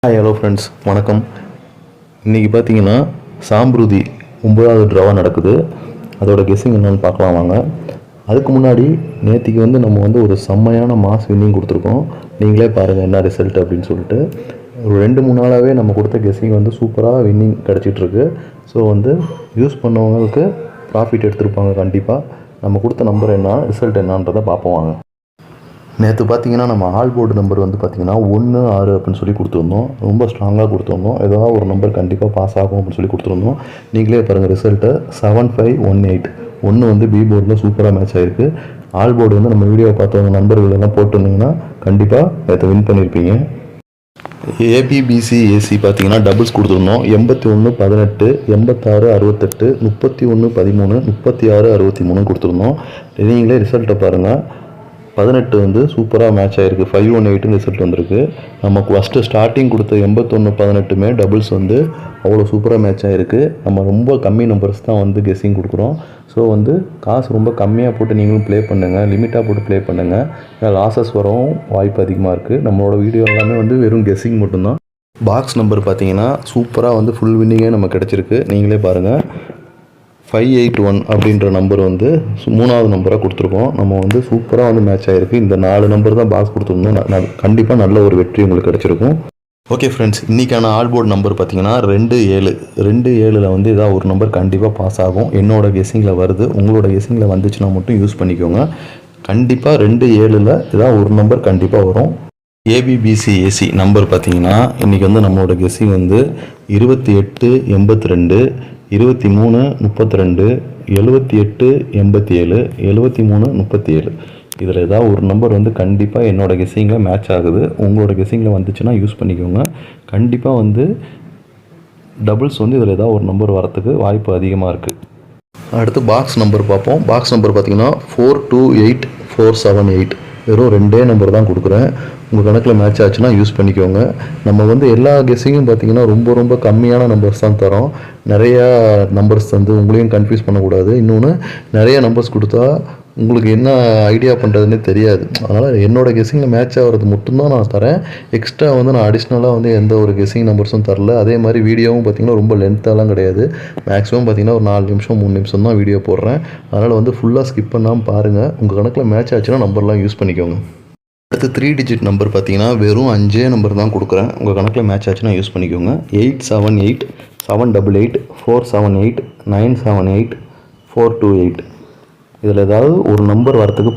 Hi hello friends வணக்கம். இன்றைக்கி பார்த்தீங்கன்னா சாம்பிருதி 9வது ட்ராவாக நடக்குது. அதோட கெஸ்ஸிங் என்னென்னு பார்க்கலாம் வாங்க. அதுக்கு முன்னாடி நேற்றுக்கு நம்ம ஒரு செம்மையான மாஸ் வின்னிங் கொடுத்துருக்கோம். நீங்களே பாருங்கள் என்ன ரிசல்ட் அப்படின்னு சொல்லிட்டு. ஒரு 2-3 நாளாகவே நம்ம கொடுத்த கெஸ்ஸிங் சூப்பராக வின்னிங் கிடச்சிட்ருக்கு. ஸோ யூஸ் பண்ணவங்களுக்கு ப்ராஃபிட் எடுத்திருப்பாங்க கண்டிப்பாக. நம்ம கொடுத்த நம்பர் என்ன, ரிசல்ட் என்னன்றதை பார்ப்போம் வாங்க. நேற்று பார்த்தீங்கன்னா நம்ம ஆல் போர்டு நம்பர் பார்த்தீங்கன்னா 1, 6 அப்படின்னு சொல்லி கொடுத்துருந்தோம். ரொம்ப ஸ்ட்ராங்காக கொடுத்துருந்தோம். ஏதாவது ஒரு நம்பர் கண்டிப்பாக பாஸ் ஆகும் அப்படின்னு சொல்லி கொடுத்துருந்தோம். நீங்களே பாருங்கள் ரிசல்ட்டு 7518. 1 பி போர்டில் சூப்பராக மேட்ச் ஆகிருக்கு. ஆல் போர்டு நம்ம வீடியோ பார்த்தவங்க நண்பர்கள் எல்லாம் போட்டிருந்தீங்கன்னா கண்டிப்பாக நேற்று வின் பண்ணியிருப்பீங்க. ஏபிபிசி ஏசி பார்த்தீங்கன்னா டபுள்ஸ் கொடுத்துருந்தோம். 81 18, 86 68, 31 13, 36 63 கொடுத்துருந்தோம். நீங்களே ரிசல்ட்டை பாருங்கள். 18 சூப்பராக மேட்ச் ஆகிருக்கு. 518 ரிசல்ட் வந்திருக்கு. நமக்கு ஃபஸ்ட்டு ஸ்டார்டிங் கொடுத்த 81 18 டபுள்ஸ் அவ்வளோ சூப்பராக மேட்ச் ஆகிருக்கு. நம்ம ரொம்ப கம்மி நம்பர்ஸ் தான் கெஸ்ஸிங் கொடுக்குறோம். ஸோ காசு ரொம்ப கம்மியாக போட்டு நீங்களும் ப்ளே பண்ணுங்கள், லிமிட்டாக போட்டு ப்ளே பண்ணுங்கள். ஏன்னா லாஸஸ் வரவும் வாய்ப்பு அதிகமாக இருக்குது. நம்மளோட வீடியோ எல்லாமே வெறும் கெஸ்ஸிங் மட்டும்தான். பாக்ஸ் நம்பர் பார்த்தீங்கன்னா சூப்பராக ஃபுல் வின்னிங்கே நம்ம கிடச்சிருக்கு. நீங்களே பாருங்கள். 581 அப்படின்ற நம்பர் 3வது நம்பராக கொடுத்துருக்கோம். நம்ம சூப்பராக மேட்ச் ஆகிருக்கு. இந்த 4 நம்பர் தான் பாக்ஸ் கொடுத்துருந்தோம். கண்டிப்பாக நல்ல ஒரு வெற்றி உங்களுக்கு கிடச்சிருக்கும். ஓகே ஃப்ரெண்ட்ஸ், இன்றைக்கான ஆல் போர்டு நம்பர் பார்த்தீங்கன்னா 27. 27ல் ஏதாவது ஒரு நம்பர் கண்டிப்பாக பாஸ் ஆகும். என்னோட கெஸ்ஸிங்கில் வருது. உங்களோட கெஸ்ஸிங்கில் வந்துச்சுன்னா மட்டும் யூஸ் பண்ணிக்கோங்க. கண்டிப்பாக 27ல் ஏதாவது ஒரு நம்பர் கண்டிப்பாக வரும். ஏபிபிசி ஏசி நம்பர் பார்த்தீங்கன்னா இன்றைக்கி நம்மளோட கெஸ்ஸிங் 28 82, 23 32, 78 87, 73 37. இதில் ஏதாவது ஒரு நம்பர் கண்டிப்பாக என்னோட கெஸ்ஸிங்கில் மேட்ச் ஆகுது. உங்களோட கெஸ்ஸிங்கில் வந்துச்சுன்னா யூஸ் பண்ணிக்கோங்க. கண்டிப்பாக டபுள்ஸ் இதில் ஏதாவது ஒரு நம்பர் வரத்துக்கு வாய்ப்பு அதிகமாக இருக்குது. அடுத்து பாக்ஸ் நம்பர் பார்ப்போம். பாக்ஸ் நம்பர் பார்த்தீங்கன்னா 428 478. வெறும் 2 நம்பர் தான் கொடுக்குறேன். உங்கள் கணக்கில் மேட்ச் ஆச்சுன்னா யூஸ் பண்ணிக்கோங்க. நம்ம எல்லா கெஸ்ஸிங்கும் பார்த்தீங்கன்னா ரொம்ப ரொம்ப கம்மியான நம்பர்ஸ் தான் தரோம். நிறையா நம்பர்ஸ் உங்களையும் கன்ஃபியூஸ் பண்ணக்கூடாது. இன்னொன்று நிறைய நம்பர்ஸ் கொடுத்தா உங்களுக்கு என்ன ஐடியா பண்ணுறதுன்னே தெரியாது. அதனால் என்னோடய கெஸ்ஸிங்கில் மேட்ச் ஆகிறது மட்டும்தான் நான் தரேன். எக்ஸ்ட்ரா நான் அடிஷ்னலாக எந்த ஒரு கெஸ்ஸிங் நம்பர்ஸும் தரல. அதே மாதிரி வீடியோவும் பார்த்திங்கன்னா ரொம்ப லென்த்தாலாம் கிடையாது. மேக்ஸிமம் பார்த்திங்கன்னா ஒரு 4 நிமிஷம் 3 நிமிஷம் தான் வீடியோ போடுறேன். அதனால் ஃபுல்லாக ஸ்கிப் பண்ணாமல் பாருங்கள். உங்கள் கணக்கில் மேட்ச் ஆச்சுன்னா நம்பர்லாம் யூஸ் பண்ணிக்கோங்க. அடுத்து 3 டிஜிட் நம்பர் பார்த்தீங்கன்னா வெறும் 5 நம்பர் தான் கொடுக்குறேன். உங்கள் கணக்கில் மேட்ச் ஆச்சுன்னா யூஸ் பண்ணிக்கோங்க. 878 788 478 978 428. இதில் ஏதாவது ஒரு நம்பர் வரத்துக்கு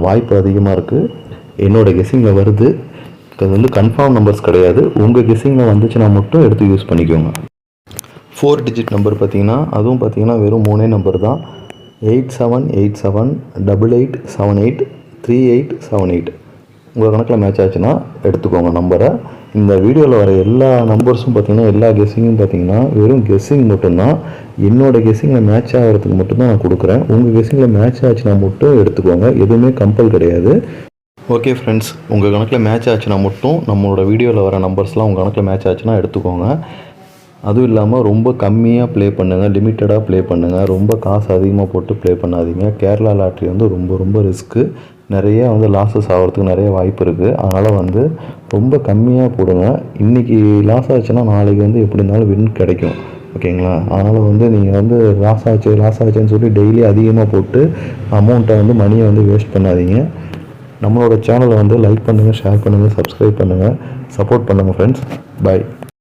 வாய்ப்பு அதிகமாக இருக்குது. என்னோடய கெஸ்ஸிங்கில் வருது. இது கன்ஃபார்ம் நம்பர்ஸ் கிடையாது. உங்கள் கெஸ்ஸிங்கில் வந்துச்சுன்னா மட்டும் எடுத்து யூஸ் பண்ணிக்கோங்க. 4 டிஜிட் நம்பர் பார்த்தீங்கன்னா அதுவும் பார்த்தீங்கன்னா வெறும் 3 நம்பர் தான். 8787 8878 3878. உங்கள் கணக்கில் மேட்ச் ஆச்சுன்னா எடுத்துக்கோங்க நம்பரை. இந்த வீடியோவில் வர எல்லா நம்பர்ஸும் பார்த்தீங்கன்னா எல்லா கெஸ்ஸிங்கும் பார்த்தீங்கன்னா வெறும் கெஸ்ஸிங் மட்டும்தான். என்னோடய கெஸ்ஸிங்கில் மேட்ச் ஆகிறதுக்கு மட்டும்தான் நான் கொடுக்குறேன். உங்கள் கெஸ்ஸிங்கில் மேட்ச் ஆச்சுன்னா மட்டும் எடுத்துக்கோங்க. எதுவுமே கம்பல் கிடையாது. ஓகே ஃப்ரெண்ட்ஸ், உங்கள் கணக்கில் மேட்ச் ஆச்சுன்னா மட்டும் நம்மளோட வீடியோவில் வர நம்பர்ஸ்லாம் உங்கள் கணக்கில் மேட்ச் ஆச்சுன்னா எடுத்துக்கோங்க. அதுவும் இல்லாமல் ரொம்ப கம்மியாக ப்ளே பண்ணுங்கள், லிமிட்டடாக ப்ளே பண்ணுங்கள். ரொம்ப காசு அதிகமாக போட்டு ப்ளே பண்ணாதீங்க. கேரளா லாட்ரி ரொம்ப ரொம்ப ரிஸ்க்கு. நிறைய லாஸஸ் ஆகிறதுக்கு நிறைய வாய்ப்பு இருக்குது. அதனால் ரொம்ப கம்மியாக போடுங்க. இன்றைக்கி லாஸ் ஆச்சுன்னா நாளைக்கு எப்படி இருந்தாலும் வின் கிடைக்கும். ஓகேங்களா? அதனால் நீங்கள் லாஸ் ஆச்சுன்னு சொல்லி டெய்லி அதிகமாக போட்டு அமௌண்ட்டை மணியை வேஸ்ட் பண்ணாதீங்க. நம்மளோட சேனலை லைக் பண்ணுங்கள், ஷேர் பண்ணுங்கள், சப்ஸ்கிரைப் பண்ணுங்கள், சப்போர்ட் பண்ணுங்கள் ஃப்ரெண்ட்ஸ். பை.